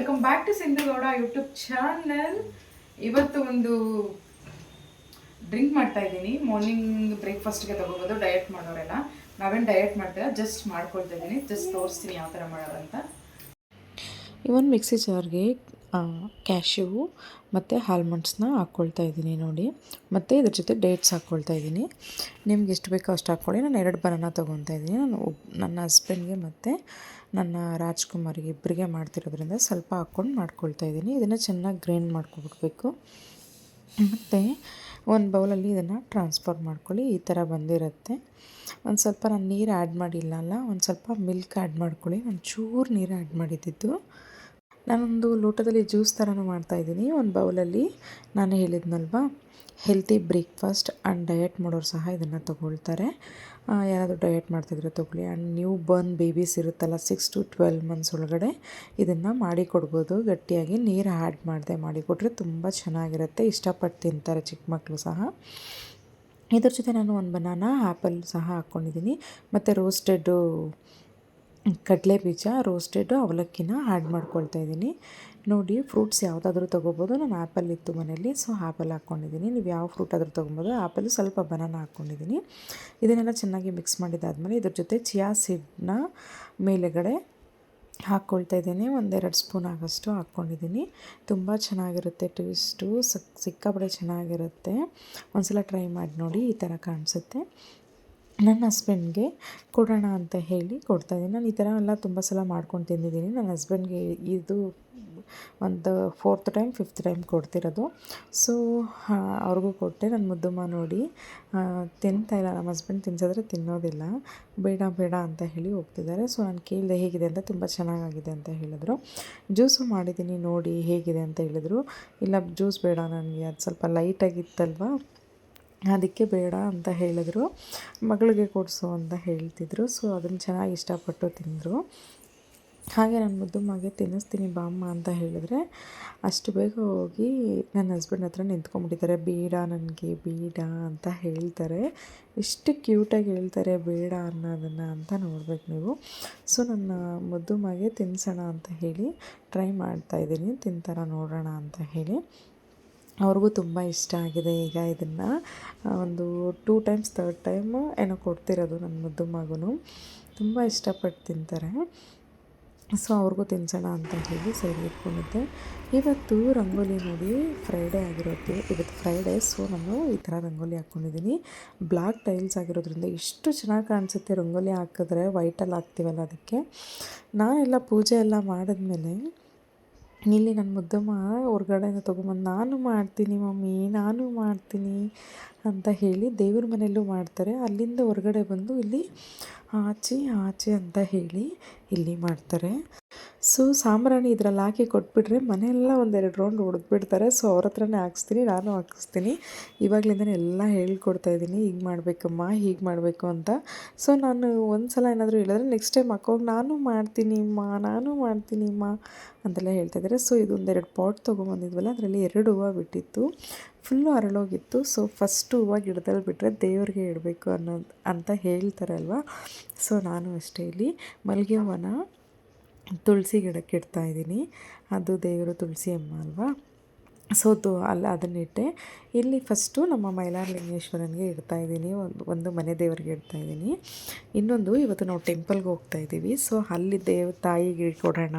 Welcome back to Sindhu Gowda YouTube channel. ಇವತ್ತು ಒಂದು drink ಮಾಡ್ತಾ ಇದ್ದೀನಿ. ಮಾರ್ನಿಂಗ್ ಬ್ರೇಕ್ಫಾಸ್ಟ್ಗೆ ತೊಗೋಬೋದು ಡಯಟ್ ಮಾಡೋರೆಲ್ಲ. ನಾವೇನು ಡಯಟ್ ಮಾಡ್ತೀವಿ, ಜಸ್ಟ್ ಮಾಡ್ಕೊಳ್ತಾ ಇದ್ದೀನಿ. ಜಸ್ಟ್ ತೋರಿಸ್ತೀನಿ ಯಾವ ಥರ ಮಾಡೋದಂತ. ಇವನ್ ಮಿಕ್ಸಿ ಜಾರ್ಗೆ ಕ್ಯಾಶ್ಯೂ ಮತ್ತು ಆಲ್ಮಂಡ್ಸ್ನ ಹಾಕ್ಕೊಳ್ತಾ ಇದ್ದೀನಿ ನೋಡಿ. ಮತ್ತು ಇದ್ರ ಜೊತೆ ಡೇಟ್ಸ್ ಹಾಕ್ಕೊಳ್ತಾ ಇದ್ದೀನಿ. ನಿಮ್ಗೆ ಎಷ್ಟು ಬೇಕೋ ಅಷ್ಟು ಹಾಕ್ಕೊಳ್ಳಿ. ನಾನು 2 ಬನಾನಾ ತೊಗೊತಾ ಇದ್ದೀನಿ. ನನ್ನ ಹಸ್ಬೆಂಡ್ಗೆ ಮತ್ತು ನನ್ನ ರಾಜ್ಕುಮಾರಿಗೆ ಇಬ್ಬರಿಗೆ ಮಾಡ್ತಿರೋದ್ರಿಂದ ಸ್ವಲ್ಪ ಹಾಕ್ಕೊಂಡು ಮಾಡ್ಕೊಳ್ತಾ ಇದ್ದೀನಿ. ಇದನ್ನು ಚೆನ್ನಾಗಿ ಗ್ರೈಂಡ್ ಮಾಡ್ಕೊಬಿಡ್ಬೇಕು. ಮತ್ತು ಒಂದು ಬೌಲಲ್ಲಿ ಇದನ್ನು ಟ್ರಾನ್ಸ್ಫರ್ ಮಾಡ್ಕೊಳ್ಳಿ. ಈ ಥರ ಬಂದಿರುತ್ತೆ. ಒಂದು ಸ್ವಲ್ಪ ನಾನು ನೀರು ಆ್ಯಡ್ ಮಾಡಿಲ್ಲಲ್ಲ, ಒಂದು ಸ್ವಲ್ಪ ಮಿಲ್ಕ್ ಆ್ಯಡ್ ಮಾಡ್ಕೊಳ್ಳಿ. ನಾನು ಚೂರು ನೀರು ಆ್ಯಡ್ ಮಾಡಿದ್ದಿದ್ದು. ನಾನೊಂದು ಲೋಟದಲ್ಲಿ ಜ್ಯೂಸ್ ಥರನೂ ಮಾಡ್ತಾಯಿದ್ದೀನಿ. ಒಂದು ಬೌಲಲ್ಲಿ ನಾನು ಹೇಳಿದ್ನಲ್ವ, ಹೆಲ್ತಿ ಬ್ರೇಕ್ಫಾಸ್ಟ್ ಆ್ಯಂಡ್ ಡಯಟ್ ಮಾಡೋರು ಸಹ ಇದನ್ನು ತೊಗೊಳ್ತಾರೆ. ಯಾರಾದರೂ ಡಯಟ್ ಮಾಡ್ತಿದ್ರೆ ತೊಗೊಳ್ಳಿ. ಆ್ಯಂಡ್ ನ್ಯೂ ಬರ್ನ್ ಬೇಬೀಸ್ ಇರುತ್ತಲ್ಲ 6 to 12 ಮಂತ್ಸ್ ಒಳಗಡೆ ಇದನ್ನು ಮಾಡಿ ಕೊಡ್ಬೋದು. ಗಟ್ಟಿಯಾಗಿ ನೀರು ಆ್ಯಡ್ ಮಾಡದೆ ಮಾಡಿಕೊಟ್ರೆ ತುಂಬ ಚೆನ್ನಾಗಿರುತ್ತೆ. ಇಷ್ಟಪಟ್ಟು ತಿಂತಾರೆ ಚಿಕ್ಕ ಮಕ್ಕಳು ಸಹ. ಇದ್ರ ಜೊತೆ ನಾನು ಒಂದು ಬನಾನಾ ಆ್ಯಪಲ್ ಸಹ ಹಾಕ್ಕೊಂಡಿದ್ದೀನಿ. ಮತ್ತು ರೋಸ್ಟೆಡ್ಡು ಕಡಲೆ ಬೀಜ, ರೋಸ್ಟೆಡ್ ಅವಲಕ್ಕಿನ ಆ್ಯಡ್ ಮಾಡ್ಕೊಳ್ತಾ ಇದ್ದೀನಿ. ನೋಡಿ, ಫ್ರೂಟ್ಸ್ ಯಾವುದಾದ್ರೂ ತೊಗೋಬೋದು. ನಾನು ಆ್ಯಪಲ್ ಇತ್ತು ಮನೇಲಿ, ಸೊ ಆ್ಯಪಲ್ ಹಾಕ್ಕೊಂಡಿದ್ದೀನಿ. ನೀವು ಯಾವ ಫ್ರೂಟ್ ಆದರೂ ತೊಗೊಬೋದು. ಆ್ಯಪಲ್, ಸ್ವಲ್ಪ ಬನಾನಾ ಹಾಕ್ಕೊಂಡಿದ್ದೀನಿ. ಇದನ್ನೆಲ್ಲ ಚೆನ್ನಾಗಿ ಮಿಕ್ಸ್ ಮಾಡಿದ್ದಾದಮೇಲೆ ಇದ್ರ ಜೊತೆ ಚಿಯಾ ಸೀಡ್ನ ಮೇಲುಗಡೆ ಹಾಕ್ಕೊಳ್ತಾ ಇದ್ದೀನಿ. 1-2 ಸ್ಪೂನ್ ಆಗೋಷ್ಟು ಹಾಕ್ಕೊಂಡಿದ್ದೀನಿ. ತುಂಬ ಚೆನ್ನಾಗಿರುತ್ತೆ ಟೇಸ್ಟು, ಸಿಕ್ಕಾಪಟ್ಟೆ ಚೆನ್ನಾಗಿರುತ್ತೆ. ಒಂದ್ಸಲ ಟ್ರೈ ಮಾಡಿ ನೋಡಿ, ಈ ಥರ ಕಾಣಿಸುತ್ತೆ. ನನ್ನ ಹಸ್ಬೆಂಡ್ಗೆ ಕೊಡೋಣ ಅಂತ ಹೇಳಿ ಕೊಡ್ತಾಯಿದ್ದೀನಿ. ನಾನು ಈ ಥರ ಎಲ್ಲ ತುಂಬ ಸಲ ಮಾಡ್ಕೊಂಡು ತಿಂದಿದ್ದೀನಿ. ನನ್ನ ಹಸ್ಬೆಂಡ್ಗೆ ಇದು ಒಂದು 4th time 5th time ಕೊಡ್ತಿರೋದು. So ಅವ್ರಿಗೂ ಕೊಟ್ಟೆ. ನನ್ನ ಮುದ್ದಮ್ಮ ನೋಡಿ ತಿಂತಾಯಿಲ್ಲ. ನಮ್ಮ ಹಸ್ಬೆಂಡ್ ತಿನ್ಸಿದ್ರೆ ತಿನ್ನೋದಿಲ್ಲ, ಬೇಡ ಬೇಡ ಅಂತ ಹೇಳಿ ಹೋಗ್ತಿದ್ದಾರೆ. ಸೊ ನಾನು ಕೇಳಿದೆ ಹೇಗಿದೆ ಅಂತ. ತುಂಬ ಚೆನ್ನಾಗಾಗಿದೆ ಅಂತ ಹೇಳಿದ್ರು. ಜ್ಯೂಸು ಮಾಡಿದ್ದೀನಿ ನೋಡಿ ಹೇಗಿದೆ ಅಂತ ಹೇಳಿದ್ರು. ಇಲ್ಲ ಜ್ಯೂಸ್ ಬೇಡ ನನಗೆ, ಅದು ಸ್ವಲ್ಪ ಲೈಟಾಗಿತ್ತಲ್ವ, ಅದಕ್ಕೆ ಬೇಡ ಅಂತ ಹೇಳಿದ್ರು. ಮಗಳಿಗೆ ಕೊಡಿಸು ಅಂತ ಹೇಳ್ತಿದ್ರು. ಸೊ ಅದನ್ನು ಚೆನ್ನಾಗಿ ಇಷ್ಟಪಟ್ಟು ತಿಂದರು. ಹಾಗೆ ನನ್ನ ಮುದ್ದಮ್ಮಗೆ ತಿನ್ನಿಸ್ತೀನಿ ಬಾಮ್ಮ ಅಂತ ಹೇಳಿದ್ರೆ ಅಷ್ಟು ಬೇಗ ಹೋಗಿ ನನ್ನ ಹಸ್ಬೆಂಡ್ ಹತ್ರ ನಿಂತ್ಕೊಂಡ್ಬಿಟ್ಟಿದ್ದಾರೆ. ಬೇಡ ನನಗೆ ಬೇಡ ಅಂತ ಹೇಳ್ತಾರೆ. ಎಷ್ಟು ಕ್ಯೂಟಾಗಿ ಹೇಳ್ತಾರೆ ಬೇಡ ಅನ್ನೋದನ್ನು ಅಂತ ನೋಡ್ಬೇಕು ನೀವು. ಸೊ ನನ್ನ ಮುದ್ದಮ್ಮಗೆ ತಿನ್ನಿಸೋಣ ಅಂತ ಹೇಳಿ ಟ್ರೈ ಮಾಡ್ತಾಯಿದ್ದೀನಿ, ತಿಂತಾರ ನೋಡೋಣ ಅಂತ ಹೇಳಿ. ಅವ್ರಿಗೂ ತುಂಬ ಇಷ್ಟ ಆಗಿದೆ. ಈಗ ಇದನ್ನು ಒಂದು 2 ಟೈಮ್ಸ್ 3rd ಟೈಮು ಏನೋ ಕೊಡ್ತಿರೋದು ನನ್ನ ಮುದ್ದು ಮಗನು. ತುಂಬ ಇಷ್ಟಪಟ್ಟು ತಿಂತಾರೆ. ಸೊ ಅವ್ರಿಗೂ ತಿನ್ಸೋಣ ಅಂತ ಹೇಳಿ ಸೈಡ್ಗೆ ಇಟ್ಕೊಂಡಿದ್ದೆ. ಇವತ್ತು ರಂಗೋಲಿ ನೋಡಿ, ಫ್ರೈಡೇ ಆಗಿರೋದು. ಇವತ್ತು ಫ್ರೈಡೇ, ಸೊ ನಾನು ಈ ಥರ ರಂಗೋಲಿ ಹಾಕ್ಕೊಂಡಿದ್ದೀನಿ. ಬ್ಲ್ಯಾಕ್ ಟೈಲ್ಸ್ ಆಗಿರೋದ್ರಿಂದ ಎಷ್ಟು ಚೆನ್ನಾಗಿ ಕಾಣಿಸುತ್ತೆ ರಂಗೋಲಿ ಹಾಕಿದ್ರೆ. ವೈಟಲ್ಲಿ ಹಾಕ್ತೀವಲ್ಲ ಅದಕ್ಕೆ. ನಾನೆಲ್ಲ ಪೂಜೆ ಎಲ್ಲ ಮಾಡಿದ್ಮೇಲೆ ಇಲ್ಲಿ ನನ್ನ ಮುದ್ದಮ್ಮ ಹೊರ್ಗಡೆಯಿಂದ ತೊಗೊಂಬಂದು ನಾನು ಮಾಡ್ತೀನಿ ಮಮ್ಮಿ, ನಾನು ಮಾಡ್ತೀನಿ ಅಂತ ಹೇಳಿ ದೇವ್ರ ಮನೆಯಲ್ಲೂ ಮಾಡ್ತಾರೆ. ಅಲ್ಲಿಂದ ಹೊರಗಡೆ ಬಂದು ಇಲ್ಲಿ ಆಚೆ ಅಂತ ಹೇಳಿ ಇಲ್ಲಿ ಮಾಡ್ತಾರೆ. ಸೊ ಸಾಂಬ್ರಾಣಿ ಇದ್ರಲ್ಲಿ ಹಾಕಿ ಕೊಟ್ಬಿಟ್ರೆ ಮನೆಯೆಲ್ಲ 1-2 ರೌಂಡ್ ಹೊಡೆದ್ಬಿಡ್ತಾರೆ. ಸೊ ಅವ್ರ ಹತ್ರನೇ ಹಾಕಿಸ್ತೀನಿ, ನಾನು ಹಾಕಿಸ್ತೀನಿ. ಇವಾಗಲಿಂದನೇ ಎಲ್ಲ ಹೇಳ್ಕೊಡ್ತಾಯಿದ್ದೀನಿ, ಹೀಗೆ ಮಾಡಬೇಕಮ್ಮ, ಹೀಗೆ ಮಾಡಬೇಕು ಅಂತ. ಸೊ ನಾನು ಒಂದು ಸಲ ಏನಾದರೂ ಹೇಳಿದ್ರೆ ನೆಕ್ಸ್ಟ್ ಟೈಮ್ ಹಾಕೋಗಿ ನಾನು ಮಾಡ್ತೀನಿ ಅಮ್ಮ ಅಂತೆಲ್ಲ ಹೇಳ್ತಾಯಿದ್ದಾರೆ. ಸೊ ಇದು 1-2 ಪಾಟ್ ತೊಗೊಂಬಂದಿದ್ವಲ್ಲ, ಅದರಲ್ಲಿ 2 ಹೂವು ಬಿಟ್ಟಿತ್ತು. ಫುಲ್ಲು ಅರಳೋಗಿತ್ತು. ಸೊ ಫಸ್ಟು ಹೂವು ಗಿಡದಲ್ಲಿ ಬಿಟ್ಟರೆ ದೇವ್ರಿಗೆ ಇಡಬೇಕು ಅಂತ ಹೇಳ್ತಾರೆ ಅಲ್ವಾ. ಸೊ ನಾನು ಅಷ್ಟೇ ಇಲ್ಲಿ ಮಲ್ಲಿಗೆ ಹೂವನ್ನ ತುಳಸಿ ಗಿಡಕ್ಕೆ ಇಡ್ತಾಯಿದ್ದೀನಿ. ಅದು ದೇವರು ತುಳಸಿ ಅಮ್ಮ ಅಲ್ವಾ. ಸೊ ಅದನ್ನಿಟ್ಟೆ. ಇಲ್ಲಿ ಫಸ್ಟು ನಮ್ಮ ಮೈಲಾರಲಿಂಗೇಶ್ವರನಿಗೆ ಇಡ್ತಾಯಿದ್ದೀನಿ, ಒಂದು ಮನೆ ದೇವರಿಗೆ ಇಡ್ತಾಯಿದ್ದೀನಿ. ಇನ್ನೊಂದು ಇವತ್ತು ನಾವು ಟೆಂಪಲ್ಗೆ ಹೋಗ್ತಾಯಿದ್ದೀವಿ. ಸೊ ಅಲ್ಲಿ ತಾಯಿಗೆ ಕೊಡೋಣ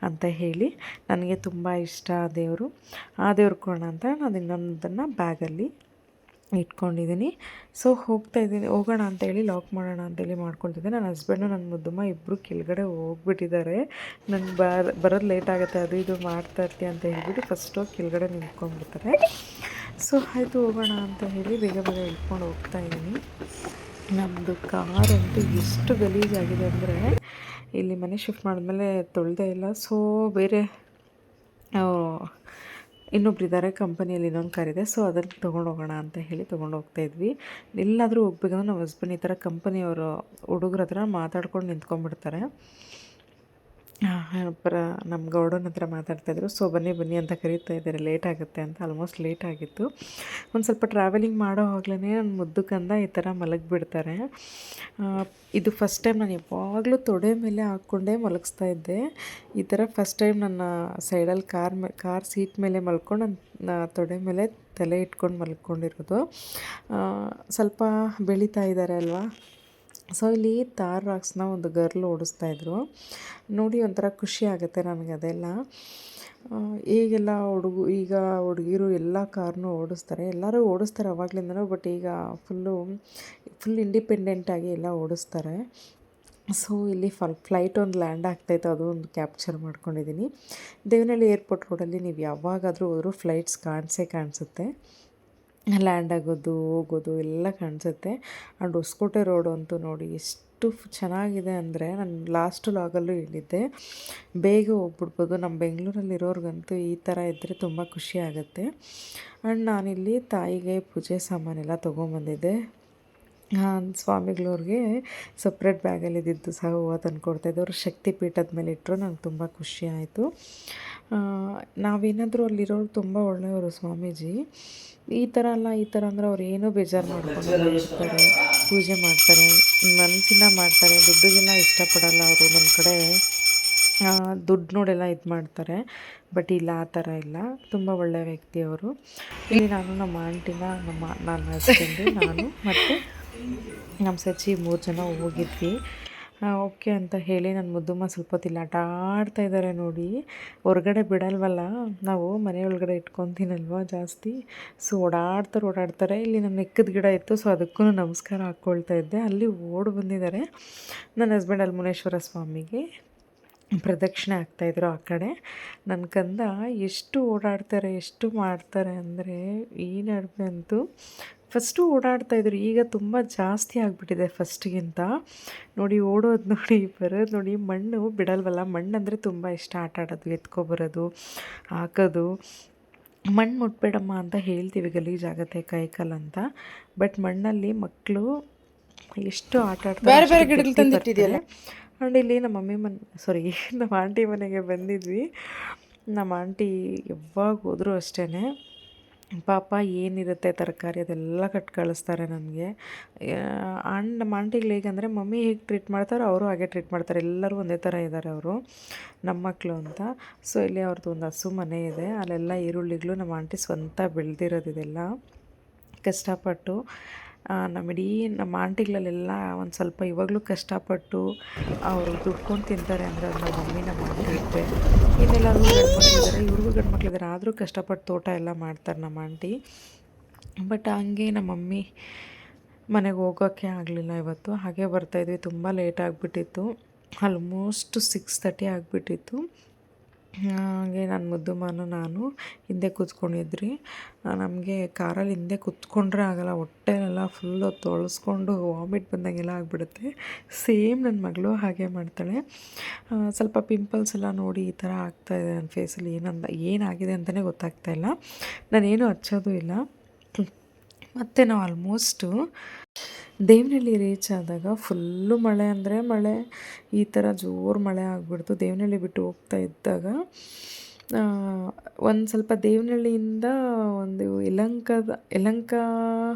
ಅಂತ ಹೇಳಿ, ನನಗೆ ತುಂಬ ಇಷ್ಟ ದೇವರು, ಆ ದೇವ್ರಿಗೆ ಕೊಡೋಣ ಅಂತ ನಾನು ಇನ್ನೊಂದನ್ನು ಬ್ಯಾಗಲ್ಲಿ ಇಟ್ಕೊಂಡಿದ್ದೀನಿ. ಸೊ ಹೋಗೋಣ ಅಂತೇಳಿ ಲಾಕ್ ಮಾಡೋಣ ಅಂತೇಳಿ ಮಾಡ್ಕೊಳ್ತಿದ್ದೆ. ನನ್ನ ಹಸ್ಬೆಂಡು ನನ್ನ ಮುದ್ದಮ್ಮ ಇಬ್ಬರು ಕೆಳಗಡೆ ಹೋಗ್ಬಿಟ್ಟಿದ್ದಾರೆ. ನನಗೆ ಬರೋದು ಲೇಟ್ ಆಗುತ್ತೆ, ಅದು ಇದು ಮಾಡ್ತಾಯಿರ್ತೀಯ ಅಂತ ಹೇಳ್ಬಿಟ್ಟು ಫಸ್ಟ್ ಹೋಗಿ ಕೆಳಗಡೆ ನಿಂತ್ಕೊಂಡ್ಬಿಡ್ತಾರೆ. ಸೊ ಆಯಿತು ಹೋಗೋಣ ಅಂತ ಹೇಳಿ ಬೇಗ ಬೇಗ ಇಟ್ಕೊಂಡು ಹೋಗ್ತಾಯಿದ್ದೀನಿ. ನಮ್ಮದು ಕಾರಂತೂ ಎಷ್ಟು ಗಲೀಜಾಗಿದೆ ಅಂದರೆ, ಇಲ್ಲಿ ಮನೆ ಶಿಫ್ಟ್ ಮಾಡಿದ್ಮೇಲೆ ತೊಳೆದೇ ಇಲ್ಲ. ಸೊ ಬೇರೆ ಇನ್ನೊಬ್ಬರಿದ್ದಾರೆ ಕಂಪನಿಯಲ್ಲಿ, ಇನ್ನೊಂದು ಕಾರ್ ಇದೆ. ಸೊ ಅದನ್ನು ತೊಗೊಂಡು ಹೋಗೋಣ ಅಂತ ಹೇಳಿ ತೊಗೊಂಡು ಹೋಗ್ತಾಯಿದ್ವಿ. ಎಲ್ಲಾದರೂ ಹೋಗ್ಬೇಕಂದ್ರೆ ನಮ್ಮ ಹಸ್ಬೆಂಡ್ ಈ ಥರ ಕಂಪನಿಯವರು ಹುಡುಗ್ರ ಹತ್ರ ಮಾತಾಡ್ಕೊಂಡು ನಿಂತ್ಕೊಂಡ್ಬಿಡ್ತಾರೆ. ನಮ್ಮ ಗೌಡನ ಹತ್ರ ಮಾತಾಡ್ತಾಯಿದ್ರು. ಸೊ ಬನ್ನಿ ಬನ್ನಿ ಅಂತ ಕರೀತಾ ಇದ್ದಾರೆ, ಲೇಟ್ ಆಗುತ್ತೆ ಅಂತ. ಆಲ್ಮೋಸ್ಟ್ ಲೇಟ್ ಆಗಿತ್ತು. ಒಂದು ಸ್ವಲ್ಪ ಟ್ರಾವೆಲಿಂಗ್ ಮಾಡೋವಾಗ್ಲೇ ನನ್ನ ಮುದ್ದು ಕಂದ ಈ ಥರ ಮಲಗಿಬಿಡ್ತಾರೆ. ಇದು ಫಸ್ಟ್ ಟೈಮ್ ನಾನು ಯಾವಾಗಲೂ ತೊಡೆ ಮೇಲೆ ಹಾಕ್ಕೊಂಡೇ ಮಲಗಿಸ್ತಾ ಇದ್ದೆ. ಈ ಥರ ಫಸ್ಟ್ ಟೈಮ್ ನನ್ನ ಸೈಡಲ್ಲಿ ಕಾರ್ ಸೀಟ್ ಮೇಲೆ ಮಲ್ಕೊಂಡು ನನ್ನ ತೊಡೆ ಮೇಲೆ ತಲೆ ಇಟ್ಕೊಂಡು ಮಲ್ಕೊಂಡಿರೋದು. ಸ್ವಲ್ಪ ಬೆಳೀತಾ ಇದ್ದಾರೆ ಅಲ್ವಾ. ಸೊ ಇಲ್ಲಿ ತಾರ್ ರಾಕ್ಸ್ನ ಒಂದು ಗರ್ಲ್ ಓಡಿಸ್ತಾಯಿದ್ರು. ನೋಡಿ ಒಂಥರ ಖುಷಿ ಆಗುತ್ತೆ ನನಗೆ ಅದೆಲ್ಲ. ಈಗೆಲ್ಲ ಈಗ ಹುಡುಗಿರು ಎಲ್ಲ ಕಾರ್ನೂ ಓಡಿಸ್ತಾರೆ, ಎಲ್ಲರೂ ಓಡಿಸ್ತಾರೆ ಅವಾಗಲಿಂದನೂ. ಬಟ್ ಈಗ ಫುಲ್ ಇಂಡಿಪೆಂಡೆಂಟಾಗಿ ಎಲ್ಲ ಓಡಿಸ್ತಾರೆ. ಸೊ ಇಲ್ಲಿ ಫ್ಲೈಟ್ ಒಂದು ಲ್ಯಾಂಡ್ ಆಗ್ತಾಯಿತ್ತು, ಅದು ಒಂದು ಕ್ಯಾಪ್ಚರ್ ಮಾಡ್ಕೊಂಡಿದ್ದೀನಿ. ದೇವನಹಳ್ಳಿ ಏರ್ಪೋರ್ಟ್ ರೋಡಲ್ಲಿ ನೀವು ಯಾವಾಗಾದರೂ ಹೋದರೂ ಫ್ಲೈಟ್ಸ್ ಕಾಣಿಸುತ್ತೆ. ಲ್ಯಾಂಡ್ ಆಗೋದು ಹೋಗೋದು ಎಲ್ಲ ಕಾಣಿಸುತ್ತೆ. ಆ್ಯಂಡ್ ಹೊಸಕೋಟೆ ರೋಡು ಅಂತೂ ನೋಡಿ ಎಷ್ಟು ಚೆನ್ನಾಗಿದೆ ಅಂದರೆ, ನಾನು ಲಾಸ್ಟ್ ಲಾಗಲ್ಲೂ ಹೇಳಿದ್ದೆ, ಬೇಗ ಹೋಗ್ಬಿಡ್ಬೋದು. ನಮ್ಮ ಬೆಂಗಳೂರಲ್ಲಿರೋರ್ಗಂತೂ ಈ ಥರ ಇದ್ದರೆ ತುಂಬ ಖುಷಿ ಆಗುತ್ತೆ. ಆ್ಯಂಡ್ ನಾನಿಲ್ಲಿ ತಾಯಿಗೆ ಪೂಜೆ ಸಾಮಾನೆಲ್ಲ ತೊಗೊಂಬಂದಿದ್ದೆ. ಸ್ವಾಮಿಗಳವ್ರಿಗೆ ಸಪ್ರೇಟ್ ಬ್ಯಾಗಲ್ಲಿ ಇದ್ದಿದ್ದು ಸಹ ಹೂವು ತಂದು ಕೊಡ್ತಾಯಿದ್ದೆ. ಅವರು ಶಕ್ತಿ ಪೀಠದ ಮೇಲೆ ಇಟ್ಟರು. ನಂಗೆ ತುಂಬ ಖುಷಿ ಆಯಿತು. ನಾವೇನಾದರೂ ಅಲ್ಲಿರೋರು ತುಂಬ ಒಳ್ಳೆಯವರು ಸ್ವಾಮೀಜಿ. ಈ ಥರ ಅಂದರೆ ಅವ್ರು ಏನೂ ಬೇಜಾರು ಮಾಡ್ಕೊಂಡು ಇರ್ತಾರೆ, ಪೂಜೆ ಮಾಡ್ತಾರೆ, ಮನಸ್ಸಿಂದ ಮಾಡ್ತಾರೆ. ದುಡ್ಡಿಗೆಲ್ಲ ಇಷ್ಟಪಡಲ್ಲ ಅವರು. ನನ್ನ ಕಡೆ ದುಡ್ಡು ನೋಡೆಲ್ಲ ಇದು ಮಾಡ್ತಾರೆ. ಬಟ್ ಇಲ್ಲ, ಆ ಥರ ಇಲ್ಲ. ತುಂಬ ಒಳ್ಳೆಯ ವ್ಯಕ್ತಿ ಅವರು. ಇಲ್ಲಿ ನಾನು ನಮ್ಮ ಆಂಟಿನ ನನ್ನ ಹಸ್ಬೆಂಡು, ನಾನು ಮತ್ತು ನಮ್ಮ ಸಚ್ಚಿ 3 ಜನ ಹೋಗಿದ್ವಿ. ಓಕೆ ಅಂತ ಹೇಳಿ ನನ್ನ ಮುದ್ದುಮ್ಮ ಸ್ವಲ್ಪ ಹೊತ್ತಿಲ್ಲ ಆಟ ಆಡ್ತಾಯಿದ್ದಾರೆ ನೋಡಿ. ಹೊರಗಡೆ ಬಿಡಲ್ವಲ್ಲ, ನಾವು ಮನೆ ಒಳಗಡೆ ಇಟ್ಕೊತೀನಲ್ವ ಜಾಸ್ತಿ. ಸೊ ಓಡಾಡ್ತಾರೆ. ಇಲ್ಲಿ ನನ್ನ ಎಕ್ಕದ ಗಿಡ ಇತ್ತು, ಸೊ ಅದಕ್ಕೂ ನಮಸ್ಕಾರ ಹಾಕ್ಕೊಳ್ತಾ ಇದ್ದೆ. ಅಲ್ಲಿ ಓಡಿ ಬಂದಿದ್ದಾರೆ. ನನ್ನ ಹಸ್ಬೆಂಡ್ ಅಲ್ಲಿ ಮುನೇಶ್ವರ ಸ್ವಾಮಿಗೆ ಪ್ರದಕ್ಷಿಣೆ ಆಗ್ತಾಯಿದ್ರು ಆ ಕಡೆ. ನನ್ನ ಕಂದ ಎಷ್ಟು ಓಡಾಡ್ತಾರೆ, ಎಷ್ಟು ಮಾಡ್ತಾರೆ ಅಂದರೆ, ಈ ನಡುವೆ ಅಂತೂ ಫಸ್ಟು ಓಡಾಡ್ತಾಯಿದ್ರು, ಈಗ ತುಂಬ ಜಾಸ್ತಿ ಆಗಿಬಿಟ್ಟಿದೆ ಫಸ್ಟ್ಗಿಂತ. ನೋಡಿ ಓಡೋದು ನೋಡಿ, ಬರೋದು ನೋಡಿ. ಮಣ್ಣು ಬಿಡಲ್ವಲ್ಲ, ಮಣ್ಣಂದರೆ ತುಂಬ ಇಷ್ಟ. ಆಟ ಆಡೋದು, ಎತ್ಕೊಬರೋದು, ಹಾಕೋದು. ಮಣ್ಣು ಮುಟ್ಬೇಡಮ್ಮ ಅಂತ ಹೇಳ್ತೀವಿ, ಗಲೀಜಾಗತ್ತೆ ಕೈಕಾಲಂತ. ಬಟ್ ಮಣ್ಣಲ್ಲಿ ಮಕ್ಕಳು ಎಷ್ಟು ಆಟ ಆಡ್ತಾರೆ. ಬೇರೆ ಬೇರೆ ಗಿಡಗಳು ತಂದಿಟ್ಟಿದೆಯಲ್ಲ. ಆ್ಯಂಡ್ ಇಲ್ಲಿ ನಮ್ಮ ನಮ್ಮ ಆಂಟಿ ಮನೆಗೆ ಬಂದಿದ್ವಿ. ನಮ್ಮ ಆಂಟಿ ಯಾವಾಗ ಹೋದರೂ ಅಷ್ಟೇ ಪಾಪ ಏನಿರುತ್ತೆ ತರಕಾರಿ ಅದೆಲ್ಲ ಕಟ್ ಕಳಿಸ್ತಾರೆ ನನಗೆ. ಆ್ಯಂಡ್ ನಮ್ಮ ಆಂಟಿಗಳು ಹೇಗಂದರೆ, ಮಮ್ಮಿ ಹೇಗೆ ಟ್ರೀಟ್ ಮಾಡ್ತಾರೋ ಅವರು ಹಾಗೆ ಟ್ರೀಟ್ ಮಾಡ್ತಾರೆ. ಎಲ್ಲರೂ ಒಂದೇ ಥರ ಇದ್ದಾರೆ ಅವರು, ನಮ್ಮ ಮಕ್ಕಳು ಅಂತ. ಸೊ ಇಲ್ಲಿ ಅವ್ರದ್ದು ಒಂದು ಹಸು ಮನೆ ಇದೆ, ಅಲ್ಲೆಲ್ಲ ಈರುಳ್ಳಿಗಳು ನಮ್ಮ ಆಂಟಿ ಸ್ವಂತ ಬೆಳೆದಿರೋದು. ಇದೆಲ್ಲ ಕಷ್ಟಪಟ್ಟು ನಮ್ಮ ಆಂಟಿಗಳಲ್ಲೆಲ್ಲ ಒಂದು ಸ್ವಲ್ಪ ಇವಾಗಲೂ ಕಷ್ಟಪಟ್ಟು ಅವರು ದುಡ್ಕೊಂಡು ತಿಂತಾರೆ ಅಂದರೆ ಅದು ನಮ್ಮ ಮಮ್ಮಿ, ನಮ್ಮ ಆಂಟಿ ಇದ್ದರೆ. ಇನ್ನೆಲ್ಲರೂ ಗಂಡ್ಮಕ್ಳಿದ್ದಾರೆ, ಇವ್ರಿಗೂ ಗಂಡ್ಮಕ್ಳಿದ್ದಾರೆ, ಆದರೂ ಕಷ್ಟಪಟ್ಟು ತೋಟ ಎಲ್ಲ ಮಾಡ್ತಾರೆ ನಮ್ಮ ಆಂಟಿ. ಬಟ್ ಹಂಗೆ ನಮ್ಮ ಮಮ್ಮಿ ಮನೆಗೆ ಹೋಗೋಕ್ಕೆ ಆಗಲಿಲ್ಲ ಇವತ್ತು. ಹಾಗೆ ಬರ್ತಾಯಿದ್ವಿ, ತುಂಬ ಲೇಟ್ ಆಗಿಬಿಟ್ಟಿತ್ತು. ಆಲ್ಮೋಸ್ಟ್ 6:30 ಆಗಿಬಿಟ್ಟಿತ್ತು. ಹಾಗೆ ನನ್ನ ಮುದ್ದುಮ್ಮನು ನಾನು ಹಿಂದೆ ಕೂತ್ಕೊಂಡಿದ್ರಿ. ನಮಗೆ ಕಾರಲ್ಲಿ ಹಿಂದೆ ಕೂತ್ಕೊಂಡ್ರೆ ಆಗೋಲ್ಲ, ಹೊಟ್ಟೆನೆಲ್ಲ ಫುಲ್ಲು ತೊಳಸ್ಕೊಂಡು ವಾಮಿಟ್ ಬಂದಂಗೆಲ್ಲ ಆಗಿಬಿಡುತ್ತೆ. ಸೇಮ್ ನನ್ನ ಮಗಳು ಹಾಗೆ ಮಾಡ್ತಾಳೆ. ಸ್ವಲ್ಪ ಪಿಂಪಲ್ಸ್ ಎಲ್ಲ ನೋಡಿ ಈ ಥರ ಆಗ್ತಾಯಿದೆ ನನ್ನ ಫೇಸಲ್ಲಿ. ಏನಾಗಿದೆ ಅಂತಲೇ ಗೊತ್ತಾಗ್ತಾಯಿಲ್ಲ. ನಾನೇನು ಹಚ್ಚೋದು ಇಲ್ಲ. ಮತ್ತು ನಾವು ಆಲ್ಮೋಸ್ಟು ದೇವನಹಳ್ಳಿ ರೀಚ್ ಆದಾಗ ಫುಲ್ಲು ಮಳೆ ಅಂದರೆ ಮಳೆ, ಈ ಥರ ಜೋರು ಮಳೆ ಆಗಿಬಿಡ್ತು. ದೇವನಹಳ್ಳಿ ಬಿಟ್ಟು ಹೋಗ್ತಾ ಇದ್ದಾಗ ಒಂದು ಸ್ವಲ್ಪ ದೇವನಹಳ್ಳಿಯಿಂದ ಒಂದು ಯಲಹಂಕ